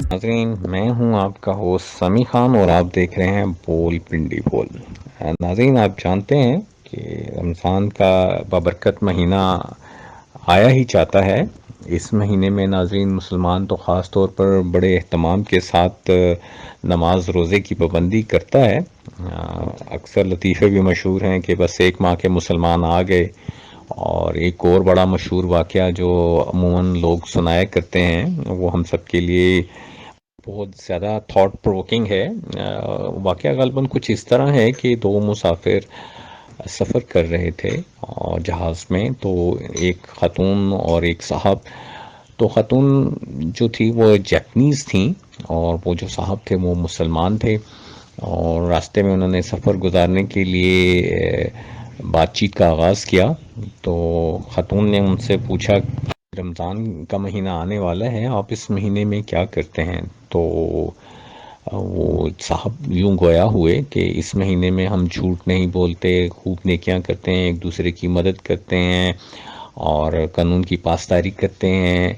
ناظرین، میں ہوں آپ کا ہوسٹ سمی خان اور آپ دیکھ رہے ہیں بول پنڈی بول۔ ناظرین، آپ جانتے ہیں کہ رمضان کا بابرکت مہینہ آیا ہی چاہتا ہے۔ اس مہینے میں ناظرین مسلمان تو خاص طور پر بڑے اہتمام کے ساتھ نماز روزے کی پابندی کرتا ہے۔ اکثر لطیفے بھی مشہور ہیں کہ بس ایک ماہ کے مسلمان آ گئے، اور ایک اور بڑا مشہور واقعہ جو عموماً لوگ سنایا کرتے ہیں وہ ہم سب کے لیے بہت زیادہ تھاٹ پروکنگ ہے۔ واقعہ غالباً کچھ اس طرح ہے کہ دو مسافر سفر کر رہے تھے اور جہاز میں، تو ایک خاتون اور ایک صاحب۔ تو خاتون جو تھی وہ جاپنیز تھیں، اور وہ جو صاحب تھے وہ مسلمان تھے، اور راستے میں انہوں نے سفر گزارنے کے لیے بات چیت کا آغاز کیا۔ تو خاتون نے ان سے پوچھا رمضان کا مہینہ آنے والا ہے، آپ اس مہینے میں کیا کرتے ہیں؟ تو وہ صاحب یوں گویا ہوئے کہ اس مہینے میں ہم جھوٹ نہیں بولتے، خوب نیکیاں کرتے ہیں، ایک دوسرے کی مدد کرتے ہیں، اور قانون کی پاسداری کرتے ہیں،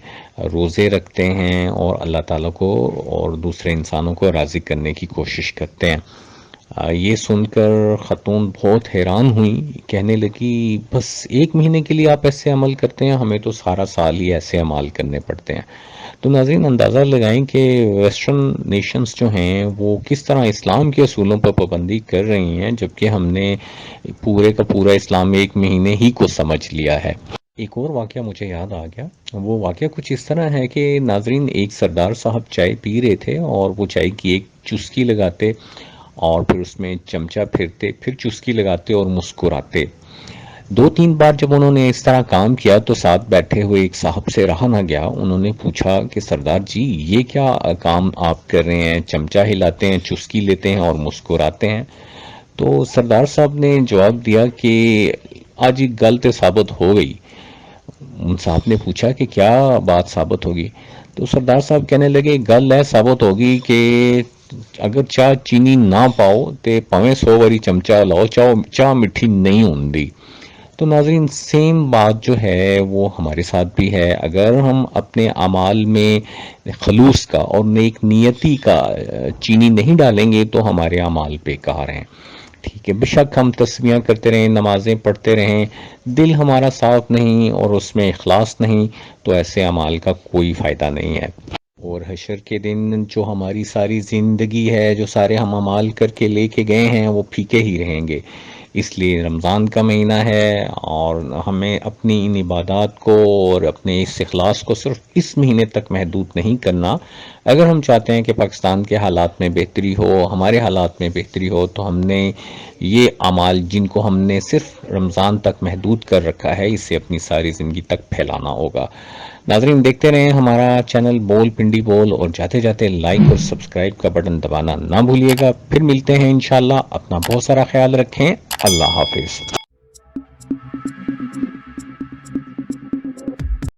روزے رکھتے ہیں، اور اللہ تعالیٰ کو اور دوسرے انسانوں کو راضی کرنے کی کوشش کرتے ہیں۔ یہ سن کر خاتون بہت حیران ہوئی، کہنے لگی بس ایک مہینے کے لیے آپ ایسے عمل کرتے ہیں، ہمیں تو سارا سال ہی ایسے عمل کرنے پڑتے ہیں۔ تو ناظرین اندازہ لگائیں کہ ویسٹرن نیشنز جو ہیں وہ کس طرح اسلام کے اصولوں پر پابندی کر رہی ہیں، جبکہ ہم نے پورے کا پورا اسلام ایک مہینے ہی کو سمجھ لیا ہے۔ ایک اور واقعہ مجھے یاد آ گیا، وہ واقعہ کچھ اس طرح ہے کہ ناظرین ایک سردار صاحب چائے پی رہے تھے، اور وہ چائے کی ایک چسکی لگاتے اور پھر اس میں چمچہ پھرتے، پھر چسکی لگاتے اور مسکراتے۔ دو تین بار جب انہوں نے اس طرح کام کیا تو ساتھ بیٹھے ہوئے ایک صاحب سے رہا نہ گیا، انہوں نے پوچھا کہ سردار جی یہ کیا کام آپ کر رہے ہیں؟ چمچہ ہلاتے ہیں، چسکی لیتے ہیں اور مسکراتے ہیں۔ تو سردار صاحب نے جواب دیا کہ آج ایک گل تو ثابت ہو گئی۔ ان صاحب نے پوچھا کہ کیا بات ثابت ہوگی؟ تو سردار صاحب کہنے لگے گل ہے ثابت ہوگی کہ اگر چاہ چینی نہ پاؤ تے پویں 100 واری چمچہ لاؤ، چاہ میٹھی نہیں ہوندی۔ تو ناظرین سیم بات جو ہے وہ ہمارے ساتھ بھی ہے، اگر ہم اپنے اعمال میں خلوص کا اور نیک نیتی کا چینی نہیں ڈالیں گے تو ہمارے اعمال بیکار ہیں۔ ٹھیک ہے، بے شک ہم تسبیحاں کرتے رہیں، نمازیں پڑھتے رہیں، دل ہمارا صاف نہیں اور اس میں اخلاص نہیں، تو ایسے اعمال کا کوئی فائدہ نہیں ہے۔ اور حشر کے دن جو ہماری ساری زندگی ہے، جو سارے ہم اعمال کر کے لے کے گئے ہیں، وہ پھیکے ہی رہیں گے۔ اس لیے رمضان کا مہینہ ہے، اور ہمیں اپنی ان عبادات کو اور اپنے اس اخلاص کو صرف اس مہینے تک محدود نہیں کرنا۔ اگر ہم چاہتے ہیں کہ پاکستان کے حالات میں بہتری ہو، ہمارے حالات میں بہتری ہو، تو ہم نے یہ اعمال جن کو ہم نے صرف رمضان تک محدود کر رکھا ہے، اسے اپنی ساری زندگی تک پھیلانا ہوگا۔ ناظرین دیکھتے رہیں ہمارا چینل بول پنڈی بول، اور جاتے جاتے لائک اور سبسکرائب کا بٹن دبانا نہ بھولیے گا۔ پھر ملتے ہیں انشاءاللہ، اپنا بہت سارا خیال رکھیں، اللہ حافظ۔